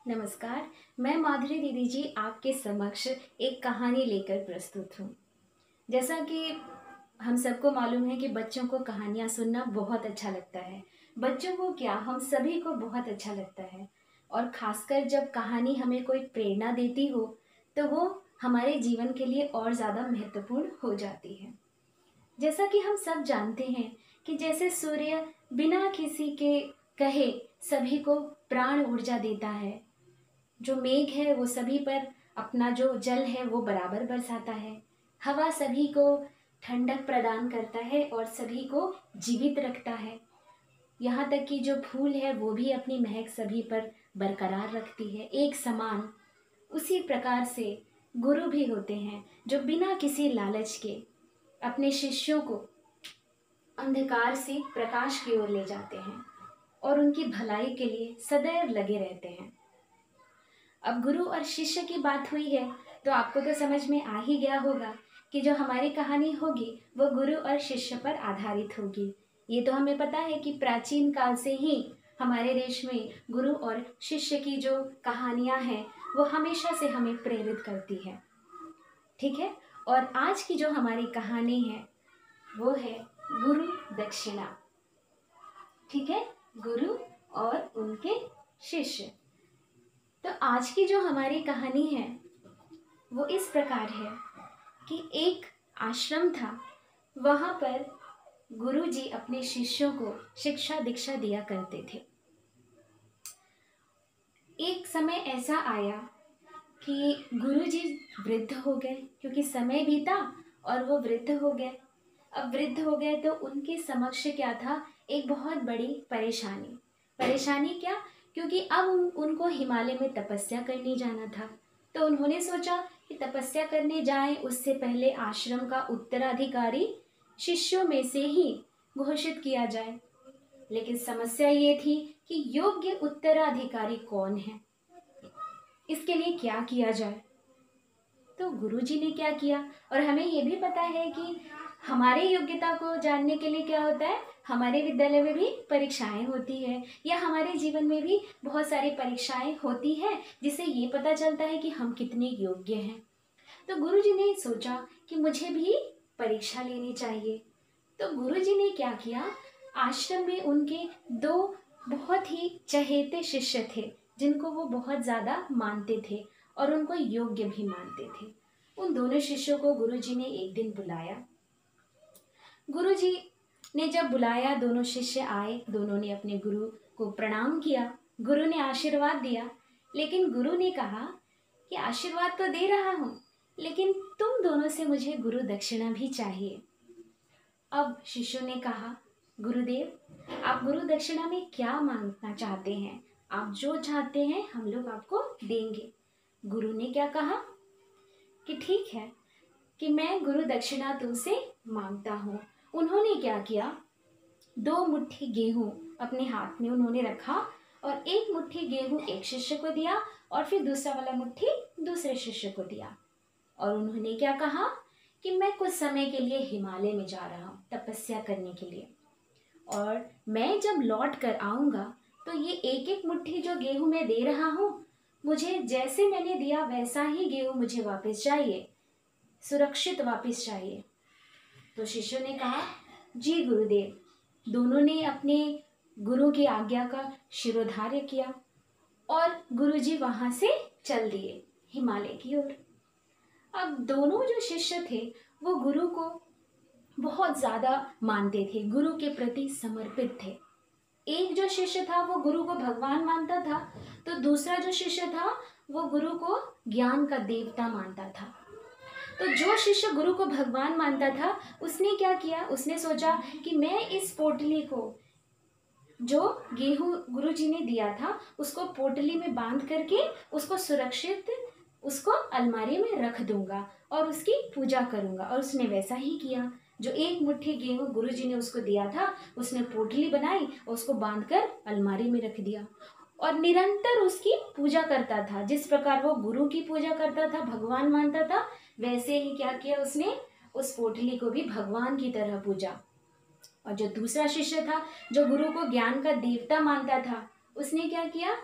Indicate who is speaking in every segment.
Speaker 1: नमस्कार। मैं माधुरी दीदी जी आपके समक्ष एक कहानी लेकर प्रस्तुत हूँ। जैसा कि हम सबको मालूम है कि बच्चों को कहानियाँ सुनना बहुत अच्छा लगता है। बच्चों को क्या, हम सभी को बहुत अच्छा लगता है। और खासकर जब कहानी हमें कोई प्रेरणा देती हो तो वो हमारे जीवन के लिए और ज़्यादा महत्वपूर्ण हो जाती है। जैसा कि हम सब जानते हैं कि जैसे सूर्य बिना किसी के कहे सभी को प्राण ऊर्जा देता है, जो मेघ है वो सभी पर अपना जो जल है वो बराबर बरसाता है, हवा सभी को ठंडक प्रदान करता है और सभी को जीवित रखता है। यहाँ तक कि जो फूल है वो भी अपनी महक सभी पर बरकरार रखती है एक समान। उसी प्रकार से गुरु भी होते हैं जो बिना किसी लालच के अपने शिष्यों को अंधकार से प्रकाश की ओर ले जाते हैं और उनकी भलाई के लिए सदैव लगे रहते हैं। अब गुरु और शिष्य की बात हुई है तो आपको तो समझ में आ ही गया होगा कि जो हमारी कहानी होगी वो गुरु और शिष्य पर आधारित होगी। ये तो हमें पता है कि प्राचीन काल से ही हमारे देश में गुरु और शिष्य की जो कहानियां हैं वो हमेशा से हमें प्रेरित करती है। ठीक है। और आज की जो हमारी कहानी है वो है गुरु दक्षिणा। ठीक है, गुरु और उनके शिष्य। तो आज की जो हमारी कहानी है वो इस प्रकार है कि एक आश्रम था। वहां पर गुरुजी अपने शिष्यों को शिक्षा दीक्षा दिया करते थे। एक समय ऐसा आया कि गुरुजी वृद्ध हो गए, क्योंकि समय बीता और वो वृद्ध हो गए। अब वृद्ध हो गए तो उनके समक्ष क्या था, एक बहुत बड़ी परेशानी। परेशानी क्या, क्योंकि अब उनको हिमालय में तपस्या करने जाना था। तो उन्होंने सोचा कि तपस्या करने जाएं उससे पहले आश्रम का उत्तराधिकारी शिष्यों में से ही घोषित किया जाए। लेकिन समस्या ये थी कि योग्य उत्तराधिकारी कौन है, इसके लिए क्या किया जाए। तो गुरुजी ने क्या किया, और हमें ये भी पता है कि हमारे योग्यता को जानने के लिए क्या होता है, हमारे विद्यालय में भी परीक्षाएं होती है या हमारे जीवन में भी बहुत सारी परीक्षाएं होती है जिससे ये पता चलता है कि हम कितने योग्य हैं। तो गुरुजी ने सोचा कि मुझे भी परीक्षा लेनी चाहिए। तो गुरुजी ने क्या किया, आश्रम में उनके दो बहुत ही चहेते शिष्य थे जिनको वो बहुत ज़्यादा मानते थे और उनको योग्य भी मानते थे। उन दोनों शिष्यों को गुरुजी ने एक दिन बुलाया। गुरुजी ने जब बुलाया, दोनों शिष्य आए, दोनों ने अपने गुरु को प्रणाम किया। गुरु ने आशीर्वाद दिया, लेकिन गुरु ने कहा कि आशीर्वाद तो दे रहा हूँ, लेकिन तुम दोनों से मुझे गुरु दक्षिणा भी चाहिए। अब शिष्यों ने कहा, गुरुदेव आप गुरु दक्षिणा में क्या मांगना चाहते हैं, आप जो चाहते हैं हम लोग आपको देंगे। गुरु ने क्या कहा कि ठीक है कि मैं गुरु दक्षिणा तुमसे मांगता हूँ। उन्होंने क्या किया, 2 मुट्ठी गेहूं अपने हाथ में उन्होंने रखा और एक मुट्ठी गेहूं एक शिष्य को दिया और फिर दूसरा वाला मुट्ठी दूसरे शिष्य को दिया। और उन्होंने क्या कहा कि मैं कुछ समय के लिए हिमालय में जा रहा हूँ तपस्या करने के लिए, और मैं जब लौट कर आऊँगा तो ये एक एक मुट्ठी जो गेहूं मैं दे रहा हूँ, मुझे जैसे मैंने दिया वैसा ही गेहूं मुझे वापस चाहिए, सुरक्षित वापस चाहिए। तो शिष्यों ने कहा, जी गुरुदेव। दोनों ने अपने गुरु की आज्ञा का शिरोधार्य किया और गुरुजी वहां से चल दिए हिमालय की ओर। अब दोनों जो शिष्य थे वो गुरु को बहुत ज्यादा मानते थे, गुरु के प्रति समर्पित थे। एक जो शिष्य था वो गुरु को भगवान मानता था, तो दूसरा जो शिष्य था वो गुरु को ज्ञान का देवता मानता था। तो जो शिष्य गुरु को भगवान मानता था उसने क्या किया, उसने सोचा कि मैं इस पोटली को, जो गेहूं गुरुजी ने दिया था उसको पोटली में बांध करके उसको सुरक्षित उसको अलमारी में रख दूंगा और उसकी पूजा करूंगा। और उसने वैसा ही किया। जो एक मुट्ठी गेहूं गुरुजी ने उसको दिया था उसने पोटली बनाई और उसको बांधकर अलमारी में रख दिया और निरंतर उसकी पूजा करता था। जिस प्रकार वो गुरु की पूजा करता था, भगवान मानता था, वैसे ही क्या किया उसने, उस पोटली को भी भगवान की तरह पूजा। और जो दूसरा शिष्य था जो गुरु को ज्ञान का देवता मानता था, उसने क्या किया,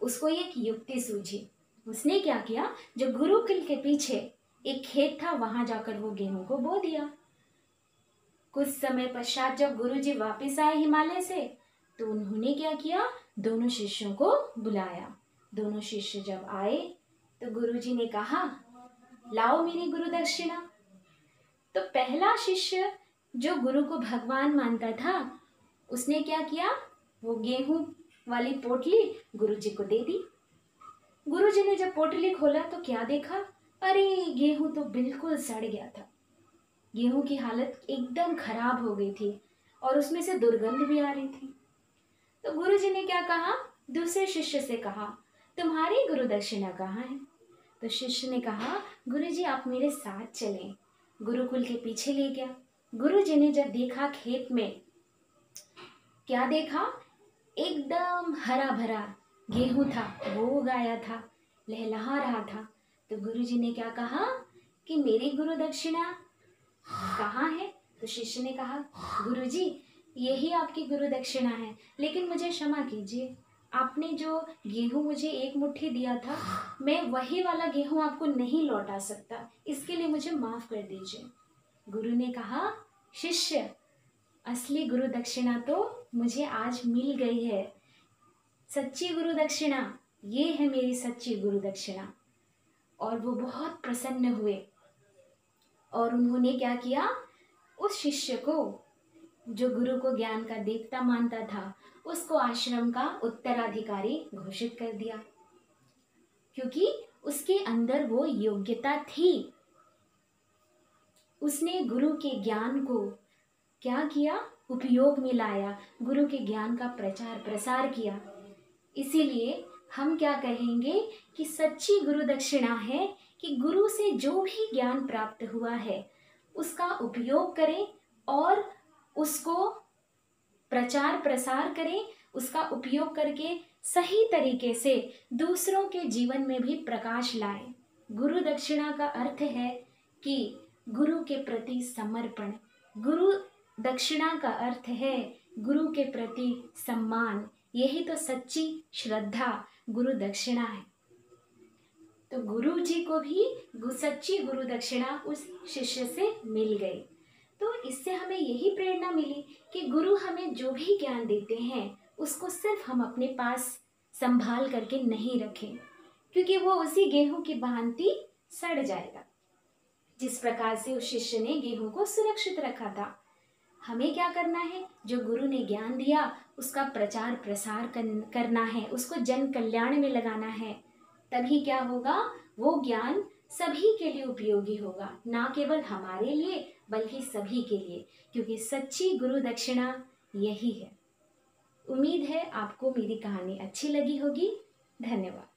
Speaker 1: उसको एक युक्ति सूझी। उसने क्या किया, जो गुरुकुल के पीछे एक खेत था वहां जाकर वो गेहूं को बो दिया। कुछ समय पश्चात जब गुरुजी वापस आए हिमालय से, तो उन्होंने क्या किया, दोनों शिष्यों को बुलाया। दोनों शिष्य जब आए तो गुरुजी ने कहा, लाओ मेरी गुरु दक्षिणा। तो पहला शिष्य जो गुरु को भगवान मानता था, उसने क्या किया, वो गेहूं वाली पोटली गुरुजी को दे दी। गुरुजी ने जब पोटली खोला तो क्या देखा, अरे गेहूं तो बिल्कुल सड़ गया था। गेहूं की हालत एकदम खराब हो गई थी और उसमें से दुर्गंध भी आ रही थी। तो गुरुजी ने क्या कहा, दूसरे शिष्य से कहा, तुम्हारी गुरु दक्षिणा कहाँ है? तो शिष्य ने कहा, गुरुजी आप मेरे साथ चलें। गुरुकुल के पीछे ले गया। गुरुजी ने जब देखा खेत में, क्या देखा, एकदम हरा भरा गेहूं था, वो उगाया था, लहलहा रहा था। तो गुरुजी ने क्या कहा कि मेरी गुरु दक्षिणा कहाँ है? तो शिष्य ने कहा, गुरुजी यही आपकी गुरु दक्षिणा है, लेकिन मुझे क्षमा कीजिए, आपने जो गेहूं मुझे एक मुट्ठी दिया था, मैं वही वाला गेहूं आपको नहीं लौटा सकता, इसके लिए मुझे माफ कर दीजिए। गुरु ने कहा, शिष्य असली गुरु दक्षिणा तो मुझे आज मिल गई है। सच्ची गुरु दक्षिणा, ये है मेरी सच्ची गुरु दक्षिणा। और वो बहुत प्रसन्न हुए और उन्होंने क्या किया, उस शिष्य को, जो गुरु को ज्ञान का देवता मानता था, उसको आश्रम का उत्तराधिकारी घोषित कर दिया, क्योंकि उसके अंदर वो योग्यता थी। उसने गुरु के ज्ञान को क्या किया, उपयोग में लाया, गुरु के ज्ञान का प्रचार प्रसार किया। इसीलिए हम क्या कहेंगे कि सच्ची गुरु दक्षिणा है कि गुरु से जो भी ज्ञान प्राप्त हुआ है उसका उपयोग करें और उसको प्रचार प्रसार करें, उसका उपयोग करके सही तरीके से दूसरों के जीवन में भी प्रकाश लाएं। गुरु दक्षिणा का अर्थ है कि गुरु के प्रति समर्पण। गुरु दक्षिणा का अर्थ है गुरु के प्रति सम्मान। यही तो सच्ची श्रद्धा गुरु दक्षिणा है। तो गुरु जी को भी सच्ची गुरु दक्षिणा उस शिष्य से मिल गई। तो इससे हमें यही प्रेरणा मिली कि गुरु हमें जो भी ज्ञान देते हैं उसको सिर्फ हम अपने पास संभाल करके नहीं रखें, क्योंकि वो उसी गेहूं की भांति सड़ जाएगा। जिस प्रकार से उस शिष्य ने गेहूं को सुरक्षित रखा था, हमें क्या करना है, जो गुरु ने ज्ञान दिया उसका प्रचार प्रसार करना है, उसको जन कल्याण में लगाना है। तभी क्या होगा, वो ज्ञान सभी के लिए उपयोगी होगा, ना केवल हमारे लिए बल्कि सभी के लिए, क्योंकि सच्ची गुरु दक्षिणा यही है। उम्मीद है आपको मेरी कहानी अच्छी लगी होगी। धन्यवाद।